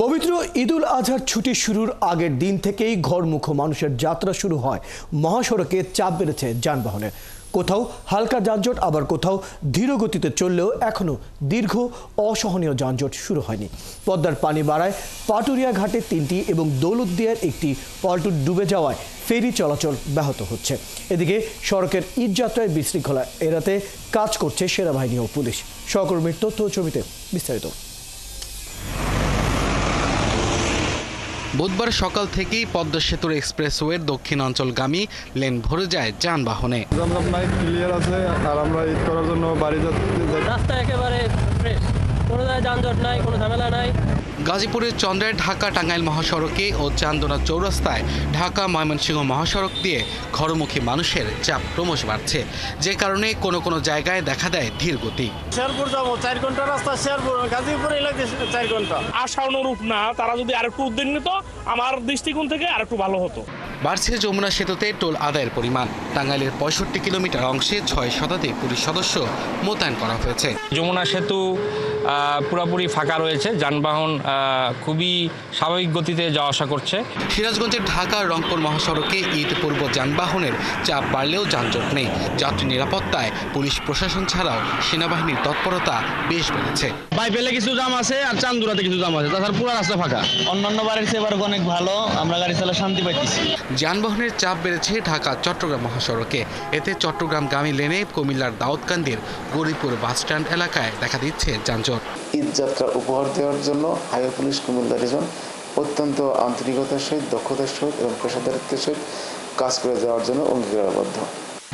পবিত্র ঈদুল আজহার ছুটি শুরুর আগের দিন থেকেই ঘরমুখো মানুষের যাত্রা শুরু হয়। মহাসড়কে চাপ বেড়েছে যানবাহনের, কোথাও হালকা যানজট, আবার কোথাও ধীর গতিতে চললেও এখনও দীর্ঘ অসহনীয় যানজট শুরু হয়নি। পদ্মার পানি বাড়ায় পাটুরিয়া ঘাটে 3টি এবং দৌলতদিয়ার একটি পল্টন ডুবে যাওয়ায় ফেরি চলাচল ব্যাহত হচ্ছে। এদিকে সড়কের ঈদযাত্রায় বিশৃঙ্খলা এড়াতে কাজ করছে সেনাবাহিনী ও পুলিশ। সহকর্মীর তথ্য ছবিতে বিস্তারিত। বুধবার সকাল থেকেই পদ্মা সেতুর এক্সপ্রেসওয়ের দক্ষিণাঞ্চলগামী লেন ভরে যায় যানবাহনে। ক্লিয়ার আছে আর আমরা ঈদ করার জন্য বাড়ি যাচ্ছি। রাস্তা একেবারে ফ্রেশ, কোনো যানজট নাই, কোনো ঝামেলা নাই। গাজীপুরের চন্দ্রায় ঢাকা টাঙ্গাইল মহাসড়কে ও চান্দনা চৌরাস্তায় ঢাকা ময়মনসিংহ মহাসড়ক দিয়ে ঘরমুখী মানুষের চাপ ক্রমশ বাড়ছে, যে কারণে কোনো কোনো জায়গায় দেখা দেয় ধীর গতি। শেরপুর যাবো 4 ঘন্টা রাস্তা, শেরপুর গাজীপুরে লাগে 4 ঘন্টা। আশানুরূপ না, তারা যদি আরেকটু উদ্যোগ নিত আমার দৃষ্টিকোণ থেকে আরেকটু ভালো হতো। বাড়ছে যমুনা সেতুতে টোল আদায়ের পরিমাণ। টাঙ্গাইলের 65 কিলোমিটার অংশে 6 শতাধিক পুলিশ সদস্য মোতায়েন করা হয়েছে। যমুনা সেতু পুরোপুরি ফাঁকা রয়েছে, যানবাহন খুবই স্বাভাবিক গতিতে যাওয়া আসা করছে। সিরাজগঞ্জের ঢাকা রংপুর মহাসড়কে ঈদ পূর্ব যানবাহনের চাপ বাড়লেও যানজট নেই। যাত্রী নিরাপত্তায় পুলিশ প্রশাসন ছাড়াও সেনাবাহিনীর তৎপরতা বেশ বেড়েছে। বাইপেলে কিছু জাম আছে আর চান্দুরাতে কিছু জাম আছে, তাছাড়া পুরো রাস্তা ফাঁকা। অন্যান্য বাড়ির চেয়ে এবার অনেক ভালো, আমরা গাড়ি চালা শান্তি পাইতেছি। যানবাহনের চাপ বেড়েছে ঢাকা চট্টগ্রাম মহাসড়কে। এতে চট্টগ্রামগামী লেনে কুমিল্লার দাউদকান্দির গরিপুর বাসস্ট্যান্ড এলাকায় দেখা দিচ্ছে যানজট। ঈদ যাত্রা উপহার দেওয়ার জন্য হাইওয়ে পুলিশ কুমিল্লা রিজন অত্যন্ত আন্তরিকতার সহিত, দক্ষতার সহিত এবং পেশাদারিত্বের সহিত কাজ করে যাওয়ার জন্য অঙ্গীকারবদ্ধ।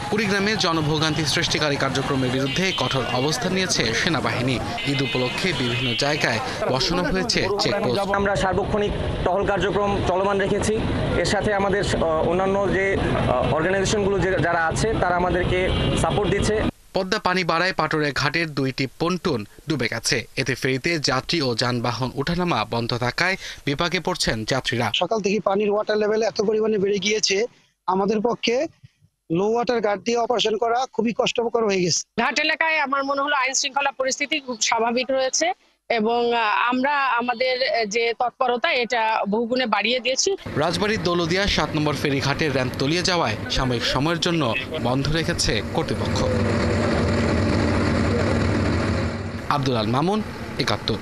কুড়িগ্রামে জনভোগান্তি সৃষ্টিকারী কার্যক্রমের বিরুদ্ধে কঠোর অবস্থান নিয়েছে সেনাবাহিনী। ঈদ উপলক্ষে বিভিন্ন জায়গায় বসানো হয়েছে চেকপোস্ট। আমরা সার্বক্ষণিক টহল কার্যক্রম চলমান রেখেছি। এর সাথে আমাদের অন্যান্য যে অর্গানাইজেশনগুলো যারা আছে তারা আমাদেরকে সাপোর্ট দিচ্ছে। পদ্মা পানি বাড়ায় পাটুরিয়া ঘাটের 2টি পন্টুন ডুবে গেছে। এতে ফেরিতে যাত্রী ও যানবাহন ওঠানামা বন্ধ থাকায় বিপাকে পড়ছেন যাত্রীরা। সকাল থেকে পানির ওয়াটার লেভেল এত পরিমাণে বেড়ে গিয়েছে, আমাদের পক্ষে লো ওয়াটার ঘাট দিয়ে অপারেশন করা খুবই কষ্টকর হয়ে গেছে। ঘাট এলাকায় আমার মনে হলো আইন শৃঙ্খলা পরিস্থিতি খুব স্বাভাবিক রয়েছে এবং আমরা আমাদের যে তৎপরতা এটা বহুগুণে বাড়িয়ে দিয়েছি। রাজবাড়ীর দৌলতদিয়া 7 নম্বর ফেরি ঘাটের র্যাম্প তলিয়ে যাওয়ায় সাময়িক সময়ের জন্য বন্ধ রেখেছে কর্তৃপক্ষ। আব্দুল আল মামুন, ৭১।